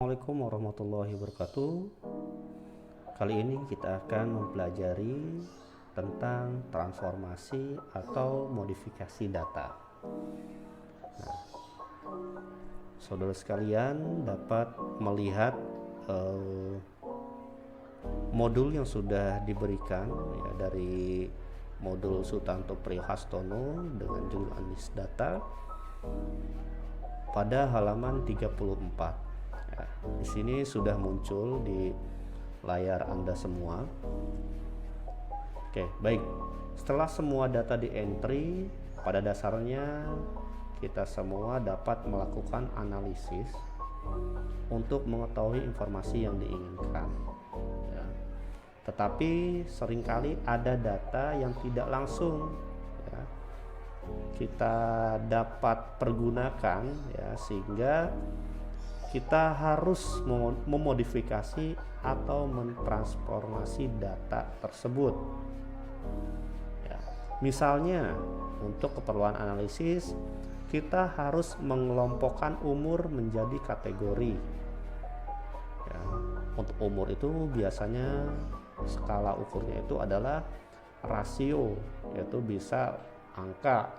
Assalamualaikum warahmatullahi wabarakatuh. Kali ini kita akan mempelajari tentang transformasi atau modifikasi data. Nah, saudara sekalian dapat melihat modul yang sudah diberikan ya, dari modul Sutanto Priyohastono dengan judul Analis Data pada halaman 34. Di sini sudah muncul di layar Anda semua. Oke, baik. Setelah semua data di entry, pada dasarnya kita semua dapat melakukan analisis untuk mengetahui informasi yang diinginkan. Ya. Tetapi seringkali ada data yang tidak langsung ya, kita dapat pergunakan ya, sehingga kita harus memodifikasi atau mentransformasi data tersebut. Ya, misalnya untuk keperluan analisis kita harus mengelompokkan umur menjadi kategori. Ya, untuk umur itu biasanya skala ukurnya itu adalah rasio, yaitu bisa angka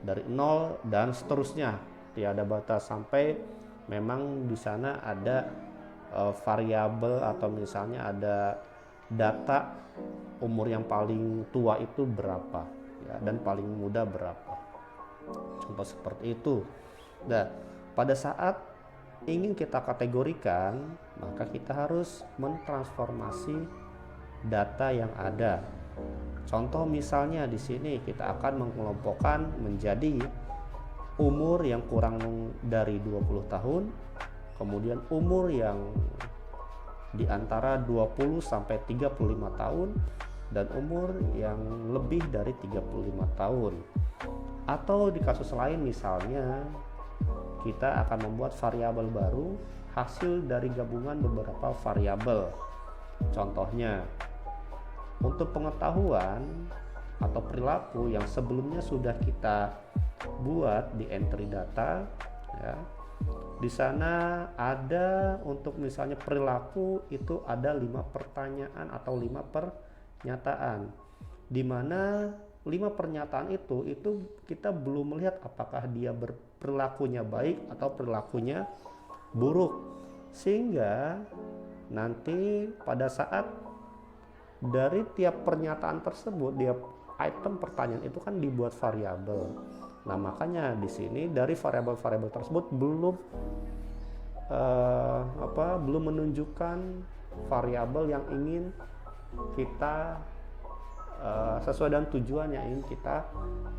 dari 0 dan seterusnya, tiada batas sampai memang di sana ada variabel atau misalnya ada data umur yang paling tua itu berapa ya, dan paling muda berapa. Contoh seperti itu. Nah, pada saat ingin kita kategorikan, maka kita harus mentransformasi data yang ada. Contoh misalnya di sini kita akan mengelompokkan menjadi umur yang kurang dari 20 tahun, kemudian umur yang di antara 20 sampai 35 tahun, dan umur yang lebih dari 35 tahun. Atau di kasus lain misalnya kita akan membuat variabel baru hasil dari gabungan beberapa variabel. Contohnya, untuk pengetahuan atau perilaku yang sebelumnya sudah kita buat di entry data ya. Di sana ada untuk misalnya perilaku itu ada 5 pertanyaan atau 5 pernyataan, di mana 5 pernyataan itu kita belum melihat apakah dia perilakunya baik atau perilakunya buruk, sehingga nanti pada saat dari tiap pernyataan tersebut dia item pertanyaan itu kan dibuat variabel. Nah, makanya di sini dari variabel-variabel tersebut belum menunjukkan variabel yang ingin kita sesuai dengan tujuan yang ingin kita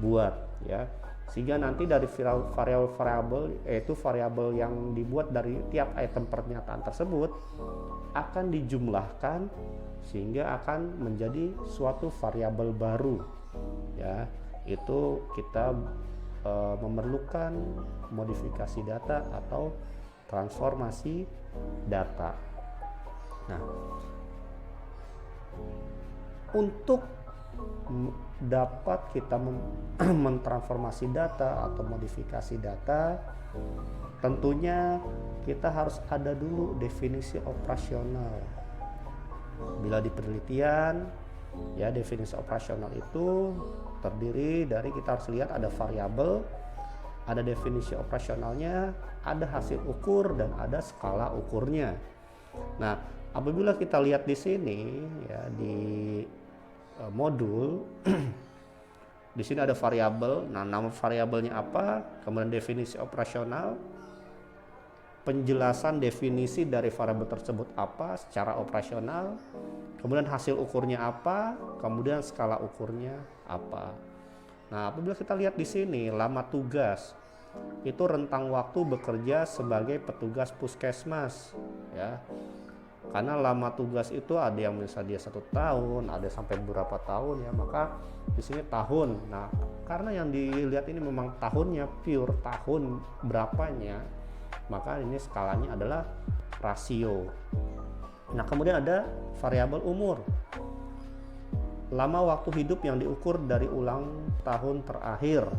buat ya. Sehingga nanti dari variabel yaitu variabel yang dibuat dari tiap item pernyataan tersebut akan dijumlahkan sehingga akan menjadi suatu variabel baru ya. Itu kita memerlukan modifikasi data atau transformasi data. Nah, untuk dapat kita mentransformasi data atau modifikasi data, tentunya kita harus ada dulu definisi operasional. Bila di penelitian ya, definisi operasional itu terdiri dari kita harus lihat ada variabel, ada definisi operasionalnya, ada hasil ukur, dan ada skala ukurnya. Nah, apabila kita lihat di sini ya di modul di sini ada variabel. Nah, nama variabelnya apa, kemudian definisi operasional, penjelasan definisi dari variabel tersebut apa secara operasional, kemudian hasil ukurnya apa, kemudian skala ukurnya apa. Nah, apabila kita lihat di sini lama tugas itu rentang waktu bekerja sebagai petugas puskesmas ya. Karena lama tugas itu ada yang misalnya dia 1 tahun, ada sampai beberapa tahun ya, maka di sini tahun. Nah, karena yang dilihat ini memang tahunnya pure tahun berapanya, maka ini skalanya adalah rasio. Nah, kemudian ada variabel umur, lama waktu hidup yang diukur dari ulang tahun terakhir.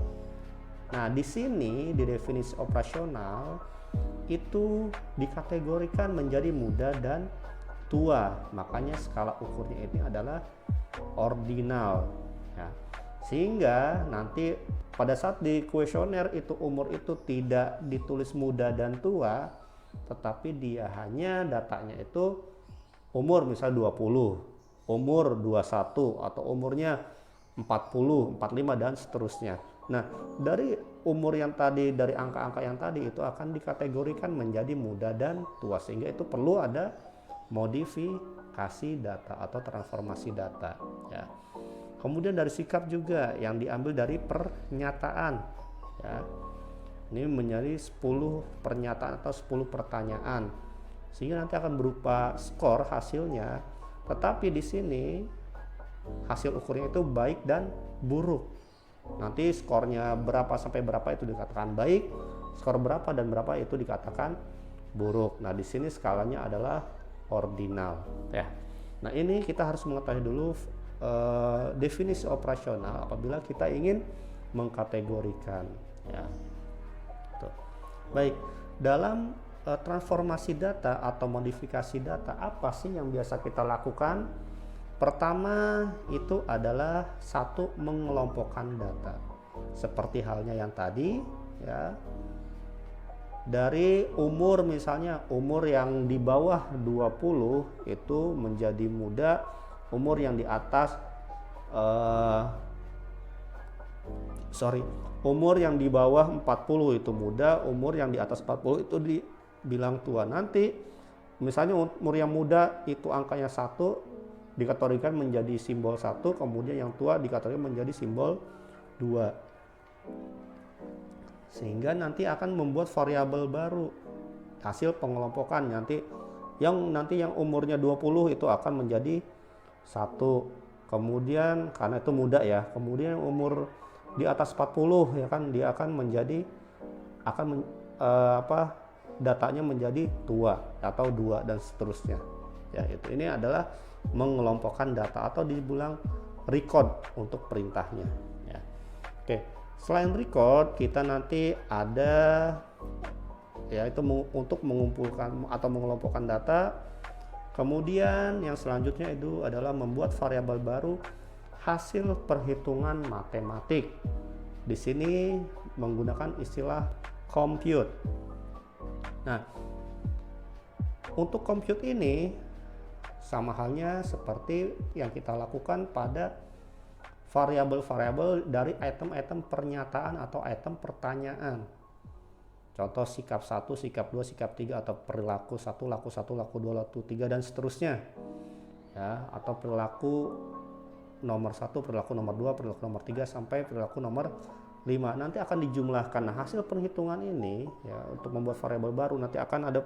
Nah, di sini di definisi operasional itu dikategorikan menjadi muda dan tua. Makanya skala ukurnya ini adalah ordinal ya. Sehingga nanti pada saat di kuesioner itu umur itu tidak ditulis muda dan tua, tetapi dia hanya datanya itu umur misal 20, umur 21, atau umurnya 40, 45 dan seterusnya. Nah, dari umur yang tadi, dari angka-angka yang tadi itu akan dikategorikan menjadi muda dan tua, sehingga itu perlu ada modifikasi data atau transformasi data ya. Kemudian dari sikap juga yang diambil dari pernyataan ya. Ini menjadi 10 pernyataan atau 10 pertanyaan, sehingga nanti akan berupa skor hasilnya. Tetapi di sini hasil ukurnya itu baik dan buruk. Nanti skornya berapa sampai berapa itu dikatakan baik, skor berapa dan berapa itu dikatakan buruk. Nah, di sini skalanya adalah ordinal ya. Nah, ini kita harus mengetahui dulu definisi operasional apabila kita ingin mengkategorikan ya. Tuh. Baik, dalam transformasi data atau modifikasi data, apa sih yang biasa kita lakukan? Pertama itu adalah satu, mengelompokkan data. Seperti halnya yang tadi ya. Dari umur, misalnya umur yang di bawah 20 itu menjadi muda, umur yang di atas umur yang di bawah 40 itu muda, umur yang di atas 40 itu dibilang tua. Nanti misalnya umur yang muda itu angkanya 1 dikategorikan menjadi simbol 1, kemudian yang tua dikategorikan menjadi simbol 2. Sehingga nanti akan membuat variabel baru hasil pengelompokan. Nanti yang umurnya 20 itu akan menjadi 1. Kemudian karena itu muda ya, kemudian umur di atas 40 ya kan, dia akan menjadi datanya menjadi tua atau 2 dan seterusnya. Ya, ini adalah mengelompokkan data atau dibilang record untuk perintahnya ya. Oke, selain record kita nanti ada yaitu untuk mengumpulkan atau mengelompokkan data. Kemudian yang selanjutnya itu adalah membuat variabel baru hasil perhitungan matematik. Di sini menggunakan istilah compute. Nah, untuk compute ini sama halnya seperti yang kita lakukan pada variabel-variabel dari item-item pernyataan atau item pertanyaan. Contoh sikap 1, sikap 2, sikap 3, atau perilaku 1, laku 1, laku 2, laku 3 dan seterusnya. Ya, atau perilaku nomor 1, perilaku nomor 2, perilaku nomor 3 sampai perilaku nomor 5. Nanti akan dijumlahkan. Nah, hasil perhitungan ini ya untuk membuat variabel baru nanti akan ada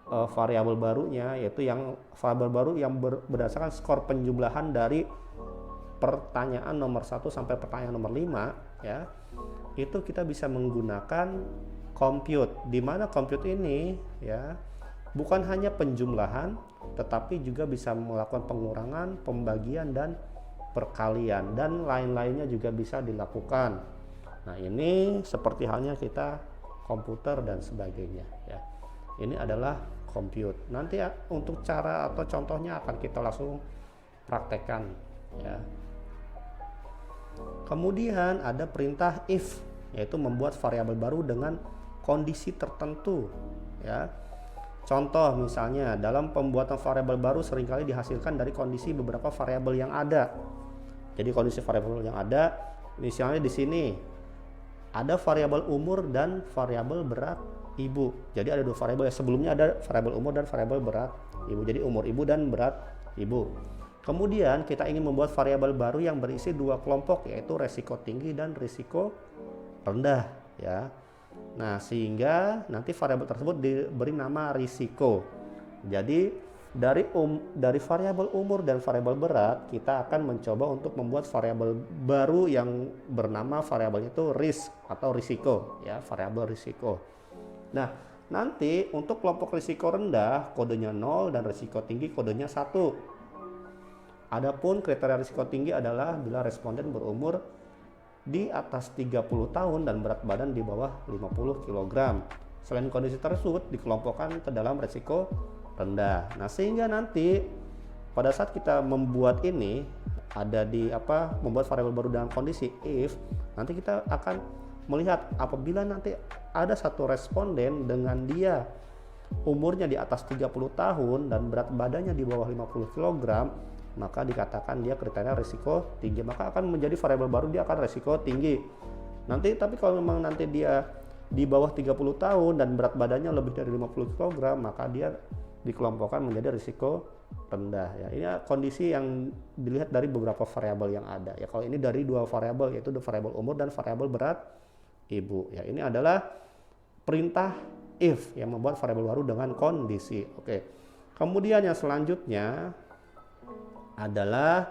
variabel barunya, yaitu yang variabel baru yang berdasarkan skor penjumlahan dari pertanyaan nomor 1 sampai pertanyaan nomor 5 ya. Itu kita bisa menggunakan compute, di mana compute ini ya bukan hanya penjumlahan tetapi juga bisa melakukan pengurangan, pembagian dan perkalian dan lain-lainnya juga bisa dilakukan. Nah, ini seperti halnya kita komputer dan sebagainya ya. Ini adalah compute. Nanti untuk cara atau contohnya akan kita langsung praktekkan ya. Kemudian ada perintah if, yaitu membuat variabel baru dengan kondisi tertentu ya. Contoh misalnya dalam pembuatan variabel baru seringkali dihasilkan dari kondisi beberapa variabel yang ada. Jadi kondisi variabel yang ada, misalnya di sini ada variabel umur dan variabel berat ibu. Jadi ada 2 variabel. Sebelumnya ada variabel umur dan variabel berat ibu. Jadi umur ibu dan berat ibu. Kemudian kita ingin membuat variabel baru yang berisi 2 kelompok, yaitu resiko tinggi dan risiko rendah ya. Nah, sehingga nanti variabel tersebut diberi nama risiko. Jadi dari variabel umur dan variabel berat kita akan mencoba untuk membuat variabel baru yang bernama variabelnya itu risk atau risiko ya, variabel risiko. Nah, nanti untuk kelompok risiko rendah kodenya 0 dan risiko tinggi kodenya 1. Adapun kriteria risiko tinggi adalah bila responden berumur di atas 30 tahun dan berat badan di bawah 50 kg. selain kondisi tersebut dikelompokkan ke dalam resiko rendah. Nah, sehingga nanti pada saat kita membuat ini ada di membuat variabel baru dengan kondisi if, nanti kita akan melihat apabila nanti ada satu responden dengan dia umurnya di atas 30 tahun dan berat badannya di bawah 50 kg, maka dikatakan dia kriteria risiko tinggi, maka akan menjadi variabel baru, dia akan risiko tinggi. Nanti tapi kalau memang nanti dia di bawah 30 tahun dan berat badannya lebih dari 50 kg, maka dia dikelompokkan menjadi risiko rendah ya. Ini kondisi yang dilihat dari beberapa variabel yang ada ya. Kalau ini dari dua variabel, yaitu variabel umur dan variabel berat ibu ya. Ini adalah perintah if yang membuat variabel baru dengan kondisi. Oke. Kemudian yang selanjutnya adalah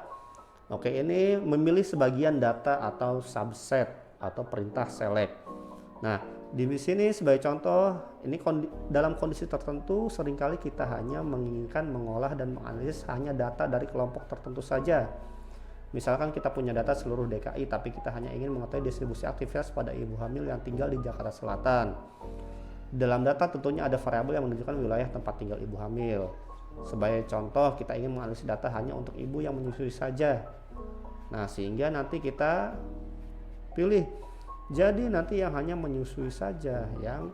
ini memilih sebagian data atau subset atau perintah select. Nah, di sini sebagai contoh, ini dalam kondisi tertentu seringkali kita hanya menginginkan mengolah dan menganalisis hanya data dari kelompok tertentu saja. Misalkan kita punya data seluruh DKI, tapi kita hanya ingin mengetahui distribusi aktivitas pada ibu hamil yang tinggal di Jakarta Selatan. Dalam data tentunya ada variabel yang menunjukkan wilayah tempat tinggal ibu hamil. Sebagai contoh, kita ingin menganalisis data hanya untuk ibu yang menyusui saja. Nah, sehingga nanti kita pilih. Jadi nanti yang hanya menyusui saja yang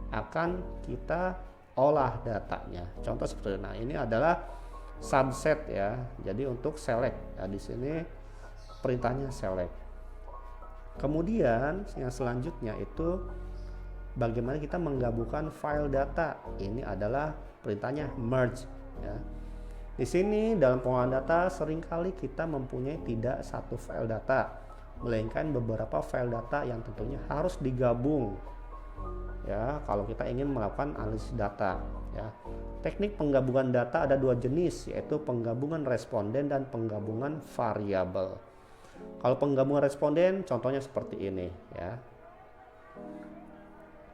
akan kita olah datanya. Contoh seperti ini. Nah, ini adalah subset ya. Jadi untuk select ya, di sini perintahnya select. Kemudian yang selanjutnya itu bagaimana kita menggabungkan file data. Ini adalah perintahnya merge ya. Di sini dalam pengolahan data seringkali kita mempunyai tidak satu file data, melainkan beberapa file data yang tentunya harus digabung ya kalau kita ingin melakukan analisis data ya. Teknik penggabungan data ada dua jenis, yaitu penggabungan responden dan penggabungan variabel. Kalau penggabungan responden contohnya seperti ini ya.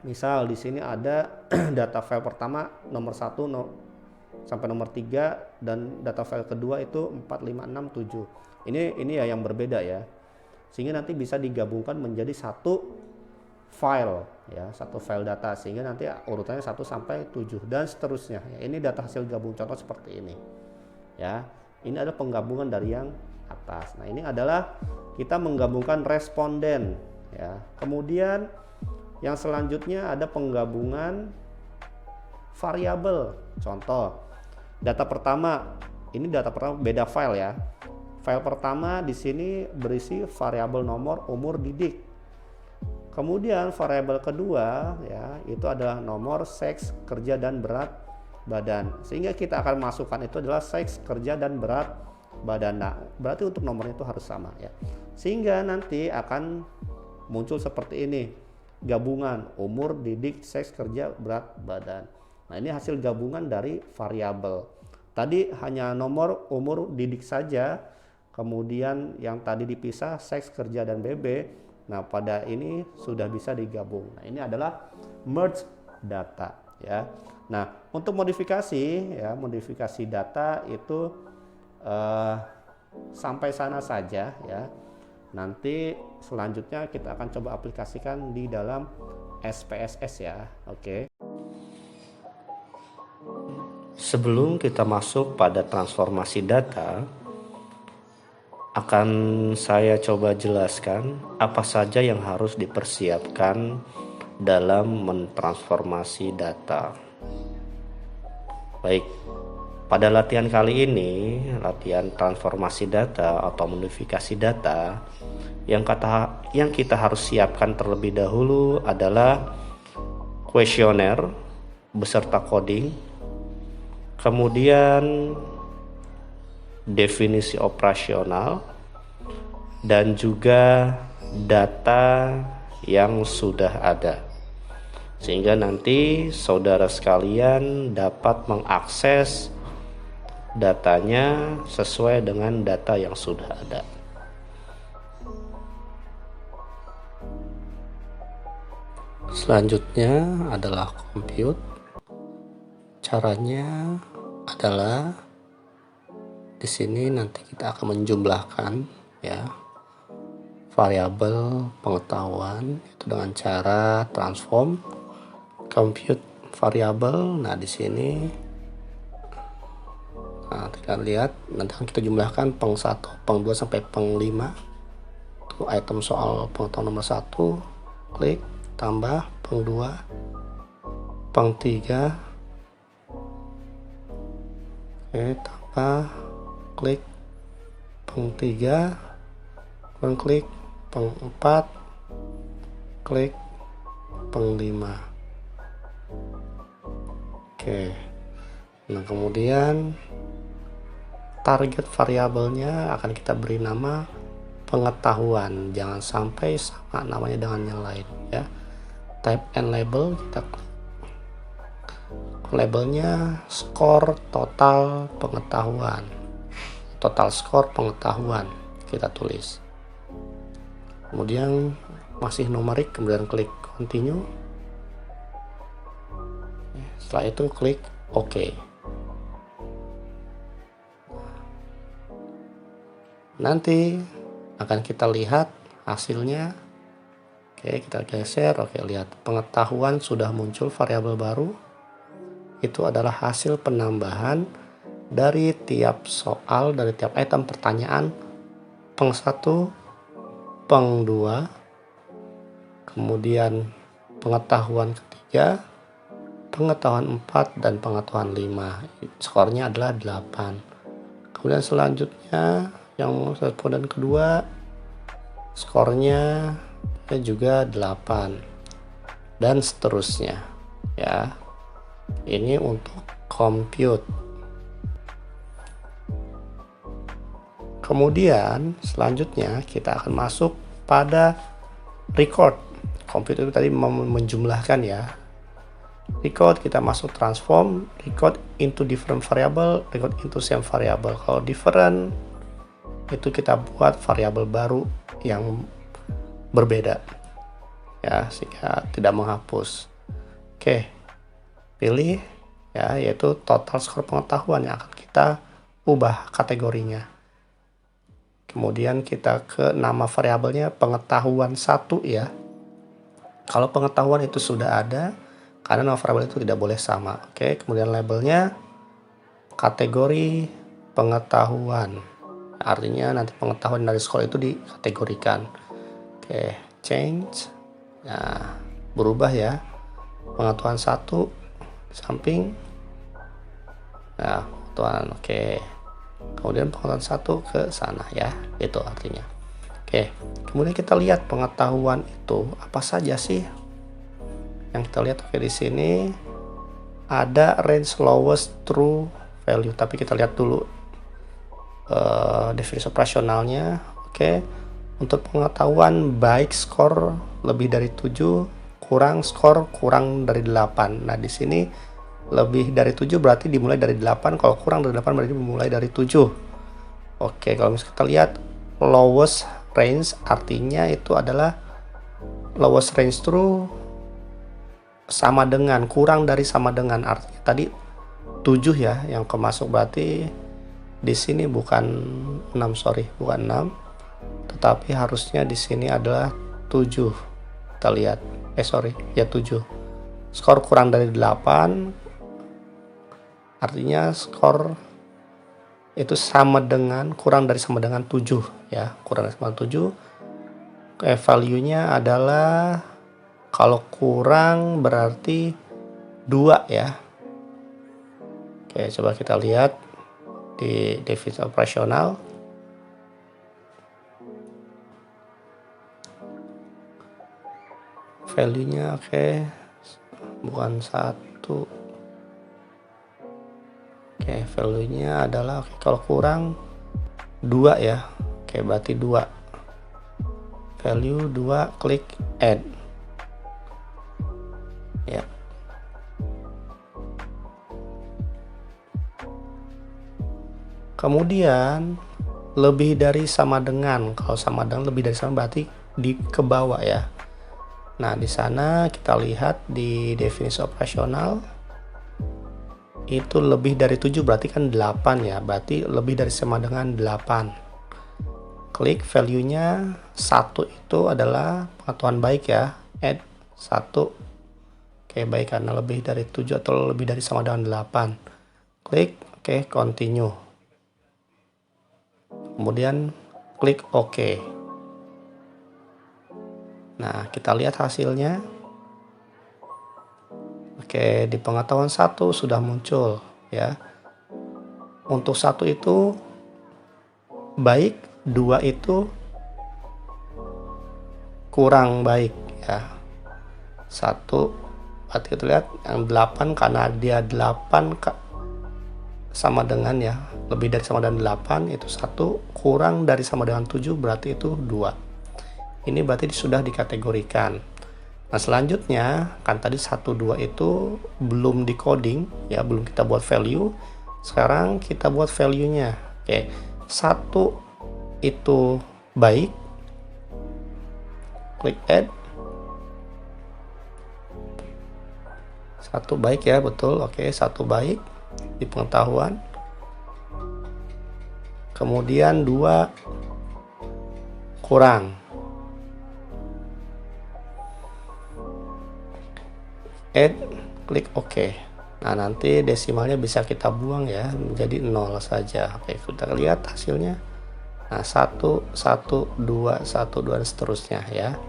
Misal di sini ada data file pertama nomor 1 sampai nomor 3 dan data file kedua itu 4, 5, 6, 7. Ini ya yang berbeda ya. Sehingga nanti bisa digabungkan menjadi satu file ya, satu file data, sehingga nanti urutannya 1 sampai 7 dan seterusnya ya. Ini data hasil gabung contoh seperti ini ya. Ini adalah penggabungan dari yang atas. Nah, ini adalah kita menggabungkan responden ya. Kemudian yang selanjutnya ada penggabungan variabel. Contoh data pertama, ini data pertama beda file ya. File pertama di sini berisi variabel nomor, umur, didik. Kemudian variabel kedua ya, itu adalah nomor, seks, kerja dan berat badan. Sehingga kita akan masukkan itu adalah seks, kerja dan berat badan. Nah, berarti untuk nomornya itu harus sama ya. Sehingga nanti akan muncul seperti ini. Gabungan umur, didik, seks, kerja, berat badan. Nah, ini hasil gabungan dari variabel. Tadi hanya nomor, umur, didik saja. Kemudian yang tadi dipisah seks, kerja dan BB. Nah, pada ini sudah bisa digabung. Nah, ini adalah merge data ya. Nah, untuk modifikasi ya, modifikasi data itu sampai sana saja ya. Nanti selanjutnya kita akan coba aplikasikan di dalam SPSS ya. Oke. Sebelum kita masuk pada transformasi data, akan saya coba jelaskan apa saja yang harus dipersiapkan dalam mentransformasi data. Baik, pada latihan kali ini, latihan transformasi data atau modifikasi data, yang kita harus siapkan terlebih dahulu adalah kuesioner beserta coding, kemudian definisi operasional, dan juga data yang sudah ada, sehingga nanti saudara sekalian dapat mengakses datanya sesuai dengan data yang sudah ada. Selanjutnya adalah compute. Caranya adalah di sini nanti kita akan menjumlahkan ya variabel pengetahuan itu dengan cara transform compute variable. Nah, di sini kita lihat nanti akan kita jumlahkan peng 1, peng 2 sampai peng 5. Itu item soal pengetahuan nomor 1. Klik tambah peng 2, peng 3. Tambah, klik peng 3, klik peng 4, klik peng 5. Nah, kemudian target variabelnya akan kita beri nama pengetahuan, jangan sampai sama namanya dengan yang lain ya. Type and label, kita klik labelnya skor total pengetahuan, total skor pengetahuan kita tulis, kemudian masih numerik, kemudian klik continue. Setelah itu klik OK. Nanti akan kita lihat hasilnya. Kita geser. Lihat pengetahuan sudah muncul variabel baru. Itu adalah hasil penambahan dari tiap soal, dari tiap item pertanyaan peng 1, peng 2, kemudian pengetahuan ketiga, pengetahuan 4, dan pengetahuan 5. Skornya adalah 8. Kemudian selanjutnya yang responden kedua skornya juga 8, dan seterusnya ya. Ini untuk compute. Kemudian selanjutnya kita akan masuk pada record. Compute itu tadi menjumlahkan ya. Record, kita masuk transform, record into different variable, record into same variable. Kalau different itu kita buat variabel baru yang berbeda ya, sehingga tidak menghapus. Pilih ya, yaitu total skor pengetahuan yang akan kita ubah kategorinya. Kemudian kita ke nama variabelnya pengetahuan 1 ya. Kalau pengetahuan itu sudah ada, karena nama variabel itu tidak boleh sama. Kemudian labelnya kategori pengetahuan. Artinya nanti pengetahuan dari skor itu dikategorikan. Change. Nah, berubah ya. Pengetahuan 1 samping. Nah, pengetahuan kemudian pengetahuan 1 ke sana ya. Itu artinya. Kemudian kita lihat pengetahuan itu apa saja sih yang kita lihat. Di sini ada range lowest true value, tapi kita lihat dulu definisi operasionalnya. Untuk pengetahuan baik skor lebih dari 7, kurang skor kurang dari 8. Nah, di sini lebih dari 7 berarti dimulai dari 8, kalau kurang dari 8 berarti dimulai dari 7. Kalau misalnya kita lihat lowest range, artinya itu adalah lowest range true sama dengan, kurang dari sama dengan, artinya tadi 7 ya yang kemasuk, berarti di sini bukan 6, tetapi harusnya di sini adalah 7. Kita lihat 7. Skor kurang dari 8 artinya skor itu sama dengan, kurang dari sama dengan 7 ya, kurang dari sama dengan 7. Value-nya adalah, kalau kurang berarti 2 ya. Coba kita lihat di definisi operasional. Value-nya bukan 1. Value-nya adalah kalau kurang 2 ya. Berarti 2. Value 2, klik add. Ya. Kemudian lebih dari sama dengan, kalau sama dengan lebih dari sama berarti di ke bawah ya. Nah, di sana kita lihat di definisi operasional itu lebih dari 7 berarti kan 8 ya, berarti lebih dari sama dengan 8. Klik value-nya 1 itu adalah pengetahuan baik ya, add 1. Oke, baik, karena lebih dari 7 atau lebih dari sama dengan 8. Klik, oke, continue. Kemudian klik OK. Nah, kita lihat hasilnya. Oke, di pengetahuan 1 sudah muncul ya. Untuk 1 itu baik, 2 itu kurang baik ya. 1 berarti kita lihat yang 8 karena dia 8 sama dengan ya, lebih dari sama dengan 8 itu 1, kurang dari sama dengan 7 berarti itu 2. Ini berarti sudah dikategorikan. Nah, selanjutnya kan tadi 1, 2 itu belum di coding ya, belum kita buat value. Sekarang kita buat value-nya. Oke, 1 itu baik. Klik add. 1 baik ya, betul. Oke, 1 baik di pengetahuan. Kemudian 2 kurang. Add, klik OK. Nah, nanti desimalnya bisa kita buang ya, menjadi 0 saja. Oke, kita lihat hasilnya. Nah, 1, 1, 2, 1, 2 dan seterusnya ya.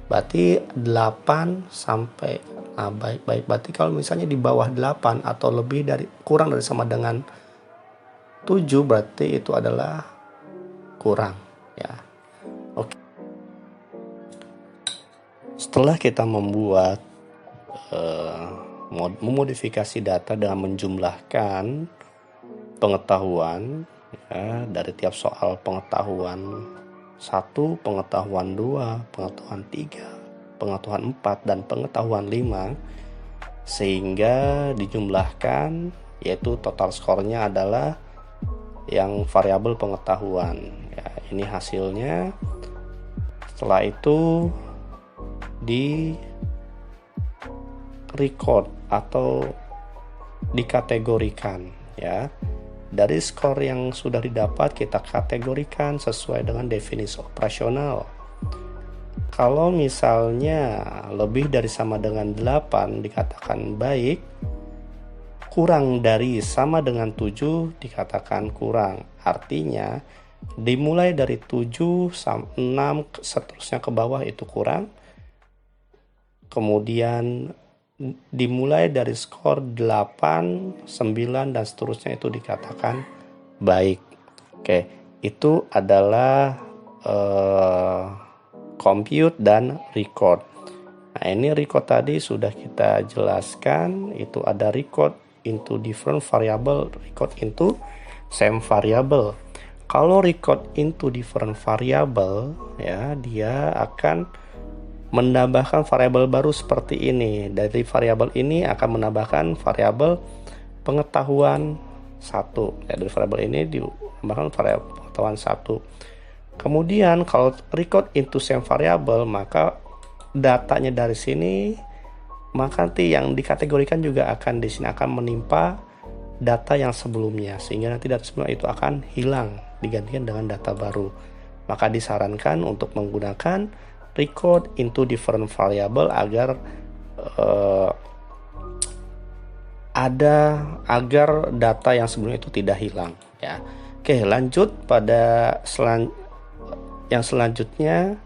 Berarti 8 sampai, nah baik. Berarti kalau misalnya di bawah 8 atau lebih dari, kurang dari sama dengan 7, berarti itu adalah kurang ya. Oke. Setelah kita membuat memodifikasi data dengan menjumlahkan pengetahuan ya, dari tiap soal pengetahuan 1, pengetahuan 2, pengetahuan 3, pengetahuan 4, dan pengetahuan 5, sehingga dijumlahkan, yaitu total skornya adalah yang variabel pengetahuan ya. Ini hasilnya. Setelah itu di record atau dikategorikan ya. Dari skor yang sudah didapat kita kategorikan sesuai dengan definisi operasional. Kalau misalnya lebih dari sama dengan 8 dikatakan baik, kurang dari sama dengan 7 dikatakan kurang. Artinya dimulai dari 7 sampai 6 seterusnya ke bawah itu kurang. Kemudian dimulai dari skor 8, 9 dan seterusnya itu dikatakan baik. Oke, itu adalah compute dan record. Nah, ini record tadi sudah kita jelaskan, itu ada record into different variable, record into same variable. Kalau record into different variable ya, dia akan menambahkan variabel baru seperti ini. Dari variabel ini akan menambahkan variabel pengetahuan 1 ya, dari variabel ini ditambahkan variabel pengetahuan 1. Kemudian kalau record into same variable, maka datanya dari sini, maka nanti yang dikategorikan juga akan di sini akan menimpa data yang sebelumnya, sehingga nanti data sebelumnya itu akan hilang digantikan dengan data baru. Maka disarankan untuk menggunakan record into different variable agar agar data yang sebelumnya itu tidak hilang ya. Oke, lanjut pada yang selanjutnya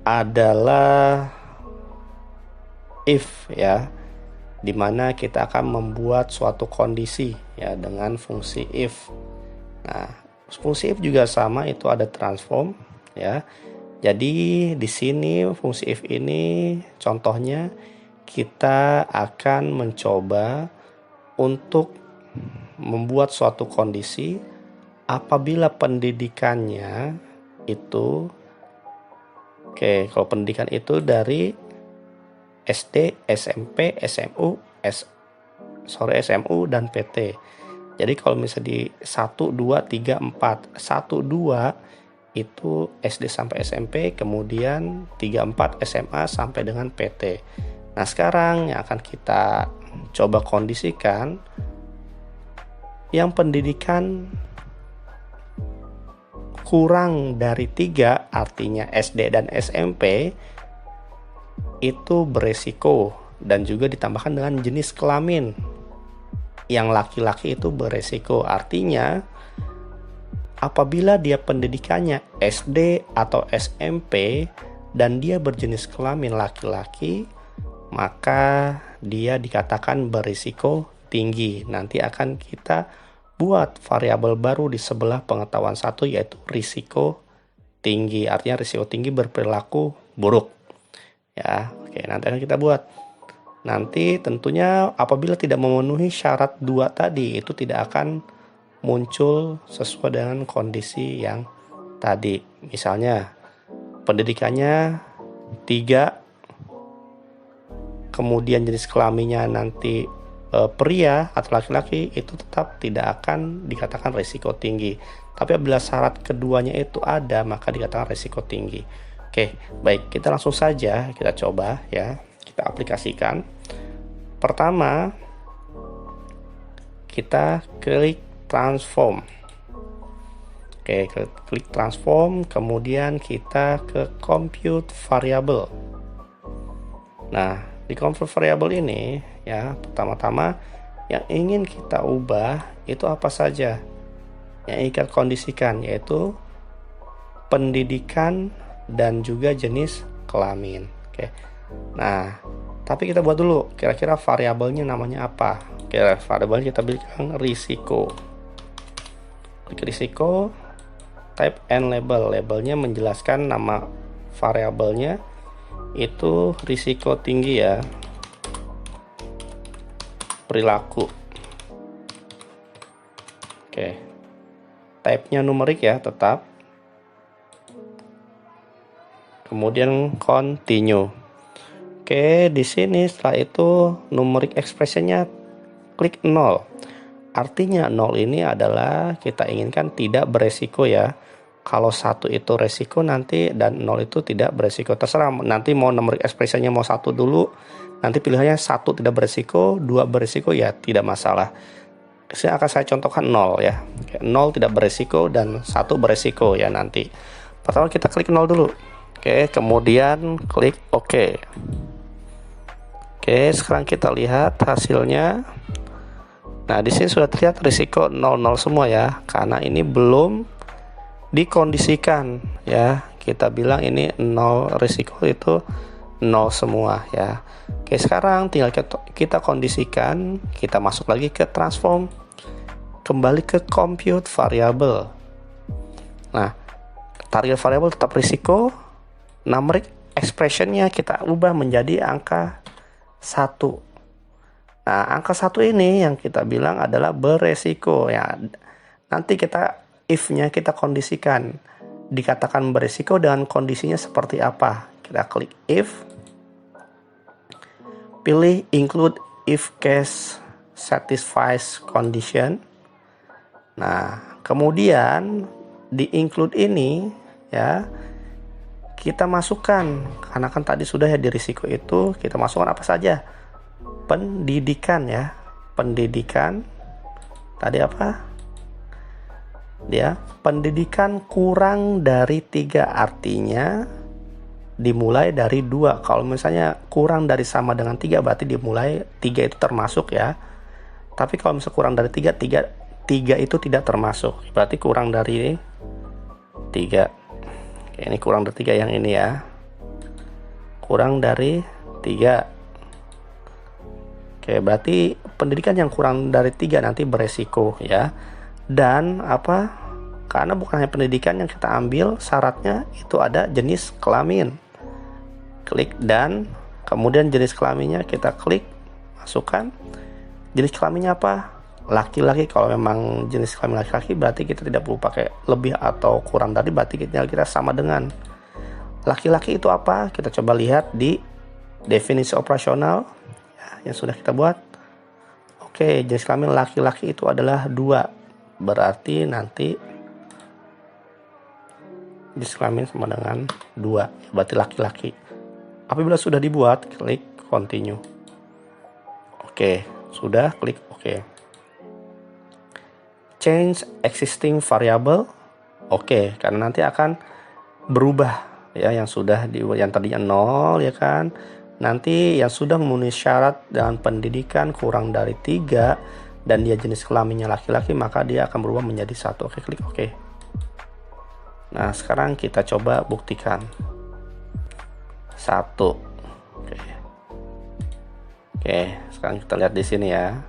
adalah if ya, dimana kita akan membuat suatu kondisi ya dengan fungsi if. Nah, fungsi if juga sama, itu ada transform ya. Jadi di sini fungsi if ini contohnya kita akan mencoba untuk membuat suatu kondisi apabila pendidikannya itu, oke, kalau pendidikan itu dari SD, SMP, SMU dan PT. Jadi kalau misalnya di 1, 2, 3, 4, 1, 2 itu SD sampai SMP, kemudian 3, 4 SMA sampai dengan PT. Nah, sekarang yang akan kita coba kondisikan yang pendidikan kurang dari 3, artinya SD dan SMP, itu beresiko dan juga ditambahkan dengan jenis kelamin. Yang laki-laki itu beresiko. Artinya apabila dia pendidikannya SD atau SMP dan dia berjenis kelamin laki-laki, maka dia dikatakan berisiko tinggi. Nanti akan kita buat variabel baru di sebelah pengetahuan 1, yaitu risiko tinggi. Artinya risiko tinggi berperilaku buruk. Ya, oke, nanti akan kita buat. Nanti tentunya apabila tidak memenuhi syarat 2 tadi, itu tidak akan muncul sesuai dengan kondisi yang tadi. Misalnya pendidikannya 3, kemudian jenis kelaminnya nanti pria atau laki-laki, itu tetap tidak akan dikatakan risiko tinggi. Tapi apabila syarat keduanya itu ada, maka dikatakan risiko tinggi. Oke, baik, kita langsung saja kita coba ya, kita aplikasikan. Pertama, kita klik transform. Oke, klik transform, kemudian kita ke compute variable. Nah, di compute variable ini ya, pertama-tama yang ingin kita ubah itu apa saja yang ingin kita kondisikan, yaitu pendidikan dan juga jenis kelamin. Oke. Nah, tapi kita buat dulu kira-kira variabelnya namanya apa. Kira variabelnya kita berikan risiko. Klik risiko, type and label. Labelnya menjelaskan nama variabelnya itu risiko tinggi ya, perilaku. Oke, type-nya numerik ya, tetap. Kemudian continue. Oke, di sini setelah itu numerik expressionnya klik 0. Artinya 0 ini adalah kita inginkan tidak beresiko ya. Kalau 1 itu resiko nanti dan 0 itu tidak beresiko. Terserah nanti mau numerik expressionnya mau 1 dulu. Nanti pilihannya 1 tidak beresiko, 2 beresiko ya tidak masalah. Saya akan saya contohkan 0 ya. 0 tidak beresiko dan 1 beresiko ya nanti. Pertama kita klik 0 dulu. Oke, kemudian klik OK. Oke, sekarang kita lihat hasilnya. Nah, di sini sudah terlihat risiko 00 semua ya, karena ini belum dikondisikan ya. Kita bilang ini 0 risiko itu 0 semua ya. Oke, sekarang tinggal kita kondisikan, kita masuk lagi ke transform, kembali ke compute variable. Nah, target variable tetap risiko, numeric expressionnya kita ubah menjadi angka 1. Nah, angka 1 ini yang kita bilang adalah beresiko ya. Nanti kita if-nya kita kondisikan, dikatakan beresiko dengan kondisinya seperti apa. Kita klik if, pilih include if case satisfies condition. Nah, kemudian di include ini ya, kita masukkan, karena kan tadi sudah ya di risiko itu kita masukkan apa saja. Pendidikan ya, pendidikan tadi apa dia, pendidikan kurang dari 3, artinya dimulai dari 2. Kalau misalnya kurang dari sama dengan 3 berarti dimulai 3 itu termasuk ya. Tapi kalau misalnya kurang dari 3 itu tidak termasuk, berarti kurang dari 3. Oke, ini kurang dari 3 yang ini ya, kurang dari 3. Oke, berarti pendidikan yang kurang dari 3 nanti beresiko ya. Dan apa? Karena bukan hanya pendidikan yang kita ambil, syaratnya itu ada jenis kelamin. Klik dan kemudian jenis kelaminnya kita klik, masukkan. Jenis kelaminnya apa? Laki-laki. Kalau memang jenis kelamin laki-laki berarti kita tidak perlu pakai lebih atau kurang tadi, berarti kita sama dengan. Laki-laki itu apa? Kita coba lihat di definisi operasional yang sudah kita buat. Oke, jenis kelamin laki-laki itu adalah 2. Berarti nanti jenis kelamin sama dengan 2. Berarti laki-laki. Apabila sudah dibuat, klik continue. Oke, sudah, klik OK. Change existing variable. Oke, karena nanti akan berubah ya, yang sudah yang tadinya 0 ya kan. nanti yang sudah memenuhi syarat dan pendidikan kurang dari 3 dan dia jenis kelaminnya laki-laki, maka dia akan berubah menjadi 1. Oke, klik oke. Nah, sekarang kita coba buktikan. 1. Oke. Oke, sekarang kita lihat di sini ya.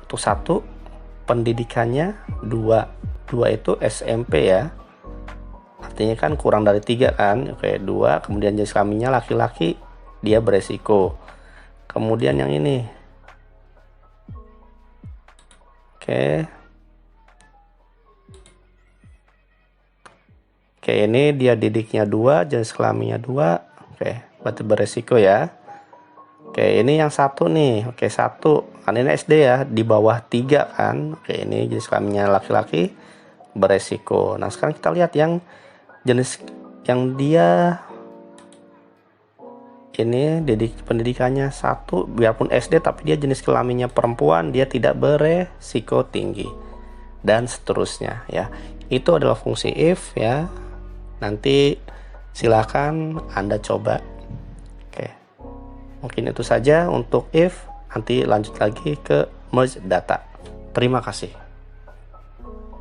Untuk 1, pendidikannya 2. 2 itu SMP ya. Artinya kan kurang dari 3 kan. Oke, 2. Kemudian jenis kelaminnya laki-laki, dia beresiko. Kemudian yang ini. Oke. Oke, ini dia didiknya 2, jenis kelaminnya 2. Oke, berarti beresiko ya. Oke, ini yang 1 nih. Oke, 1. Kan ini SD ya, di bawah 3 kan. Oke, ini jenis kelaminnya laki-laki, beresiko. Nah, sekarang kita lihat yang jenis yang dia ini pendidikannya 1, biarpun SD tapi dia jenis kelaminnya perempuan, dia tidak beresiko tinggi, dan seterusnya ya. Itu adalah fungsi if ya. Nanti silakan Anda coba. Oke, mungkin itu saja untuk if. Nanti lanjut lagi ke merge data. Terima kasih.